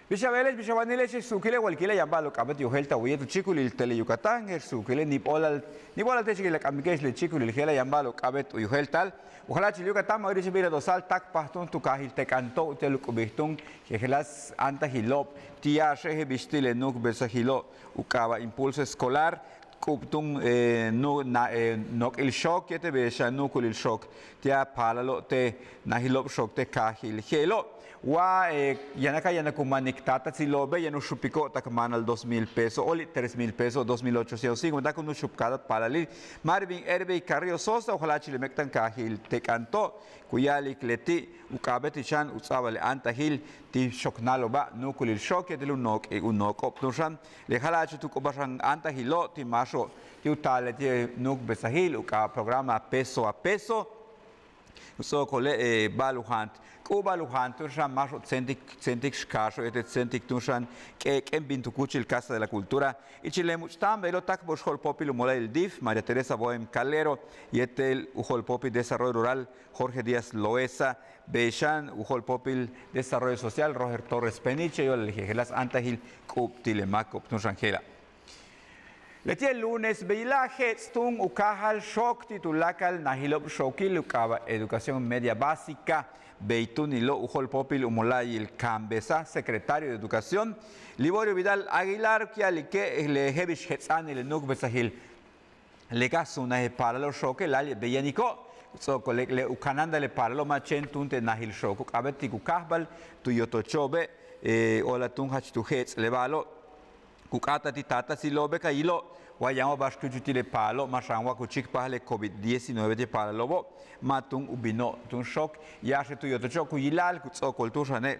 Bishabeles, Bishabaniles, Sukile, Walkile, Yabalo, Cabat, you held away to Chicul, Tele Yucatan, Sukile, Nipola Techil, Amicas, Chicul, Hela, Yambalo, Cabet, you held tal, Uhalach Yucatan, Mauricio Dosal, Tak Paston to Kahil Tecanto, Telucubistung, Helas Antahilop, Tia Shehe Bistile, Nuk Besahilo, Ucava, Impulso Escolar, Cuptum nok il shock, yete besha nukul il shock, tia palalo te nahilop shock te kahil helo. Wa yanaka yanakumanik tata silobe yanu shupiko takmanal 2,000 pesos, oli 3,000 pesos, 2,850 kunu shupkadat palali. Marvin erbe carrio sosa ojalá chile mektan kahil te canto, kuyali kleti ukabet ishan utsabale antahil ti shoknalo ba nukul il shock yete lunok unok opnushan le halachu tu kobashan antahilo ti masho ti utale ti nuk besahil uka programa peso a peso. So kole baluhant baluhant tushan masho centik shkasho et centik tushan que bintu kuchil Casa de la Cultura y chile muchtam velo tak boshol popil mola el DIF María Teresa Bohem Calero y el ujol popil Desarrollo Rural Jorge Díaz Loesa Beishan ujol popil Desarrollo Social Roger Torres Peniche yo el jejelas antahil kup tilemak tushan gela. Letia el lunes, Beila Hetztung, Ukahal Shok, titulakal Nahilop Shokil, Ukaba Educación Media Básica, Beitunilo, Ujol Popil, Umolay, el Cambesa, secretario de Educación, Liborio Vidal Aguilar, que le Hebish Hetzan, el Nuk Besahil, Legasuna, Paralo Shok, el Ali Beyanico, so le Ukananda le Paralo Machen, Tunte Nahil Shok, Abeti Ukahbal, Tuyotochobe, Ola Tunhach tu Hetz, Levalo, Kukata titata silobe kailo wayamo bashku jutile palo mashangwa kuchik pale COVID-19 de palo lobo matung ubino tun shock yashe tu yoto choku yilal kutso kultushane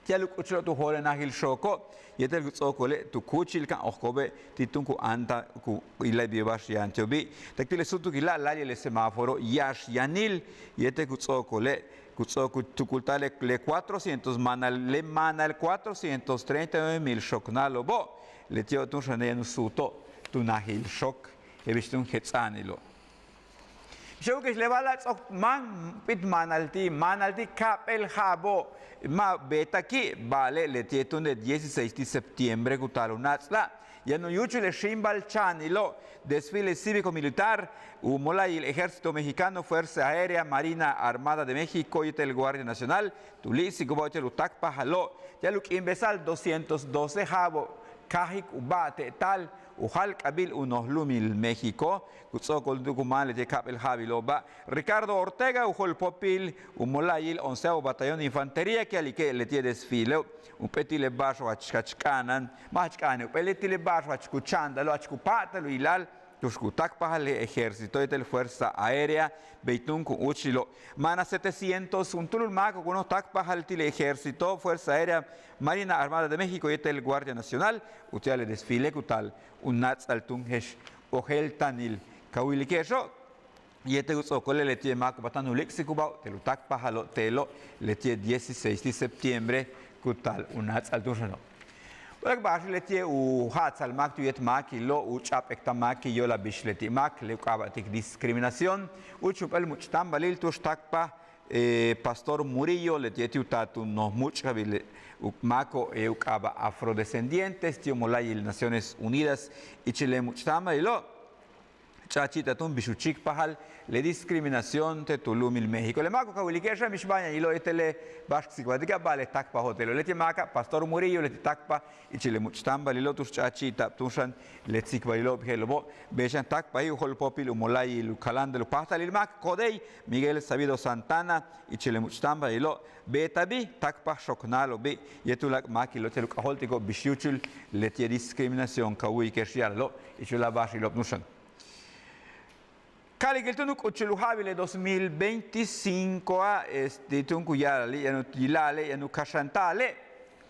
tialuk uchlo tu hole nahil shoko yetel kutso kole tu kuchil kan okobe titunku anta ku ilai bibash yanchobi taktile sutu kila lali le semáforo yash yanil yete kutso kole kutso tukultale le 400 le manal 439,000 shoknalo bo le tio tu shane nu suto tu nahil shok e bistun hetsanilo Showcase levala man pit manalti kapel habo ma beta ki vale le tietun de 16 de septiembre kutalunatsla ya no yuchu le shimbal chanilo desfile cívico militar umola el Ejército Mexicano Fuerza Aérea Marina Armada de México y el Guardia Nacional tulisi goboche lutak pahalo ya luk imbesal 212 habo kahik ubate tal Ujal Kabil Unohlumil México, Kutsokol Ducumale de Capel Javiloba, Ricardo Ortega, Ujol Popil, Umolayil, 11º Batallón de Infantería, que alique le tiene desfile, un petile bajo a Chachcanan, Machcane, peletile bajo a Chuchandalo, a Chupatalo Hilal, Tuskutak Pahale Ejército de Fuerza Aérea, Beitun con Uchilo, Mana 700, un Tululmaco con Otak Pajaltile Ejército, Fuerza Aérea, Marina Armada de México y el Guardia Nacional, Utiale desfile Kutal, un Nats Altungesh, Ojel Tanil, Kawilikeso, y este Utsokole le tiene Maco Patanu Lexicubao, Telutak Pajalo Telo, le tiene 16 de septiembre, Kutal, un Nats Altungeno. Oleg bash letie u hatsal mak tu yet mak lo u chap ekta mak yo la bishleti mak le kabatik discriminación u chupel muchtam balil tu stakpa Pastor Murillo letie tu tatu no mucha bile u mako u kaba afrodescendientes tio molay Naciones Unidas y Chile muchtam lo chachita tun bishuchik pahal le discriminación te tulumil México le mako kawilikersha mishbanya ilo etele bashk sigwadika bale takpa hotelo le maka Pastor Murillo le takpa y Chile muchtamba lilo tus chachita tushan le tsikbalilo bhelobo beshan takpa y hol popil umolay lukaland lu pasta lil mak kodei Miguel Sabido Santana y Chile muchtamba lilo betabi takpa shoknalo be yetulak makilo telu holtiko bishuchul le tie discriminación kawikershialo y chula bashilo nushan Cali que tunuk uchiluhabile 2025 a tunku yali yanu tilale yanu kashantale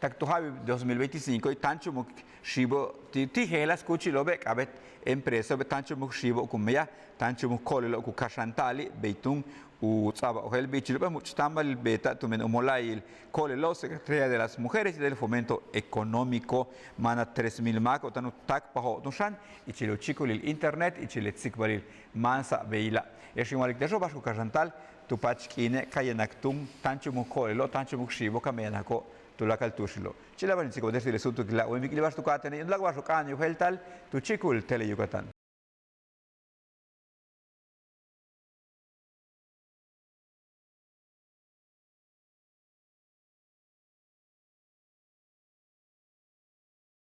taktuhabi 2025 y tancho muk shibo tihelas kuchilobe kabet empresa be tancho muk shibo kumya tancho muk kolelo ku kashantali beitun u tsaba ohel bichilobe muchtambal beta tumen umolail kolelo Secretaría de las Mujeres y del Fomento Económico mana 3,000 mako tanu tak paho nushan y chilo chikulil internet y chile tsikbalil mansa beila yeshimalik dejo basku kashantal tupachkine kayenaktum tancho muk kolelo tancho muk shibo kamenako tulakal tushlo. Chila van chico desde el sutu kila, o mi kilibas tu katene, y un lagwas tu caño, Yuheltal, tu chicul tele Yucatán.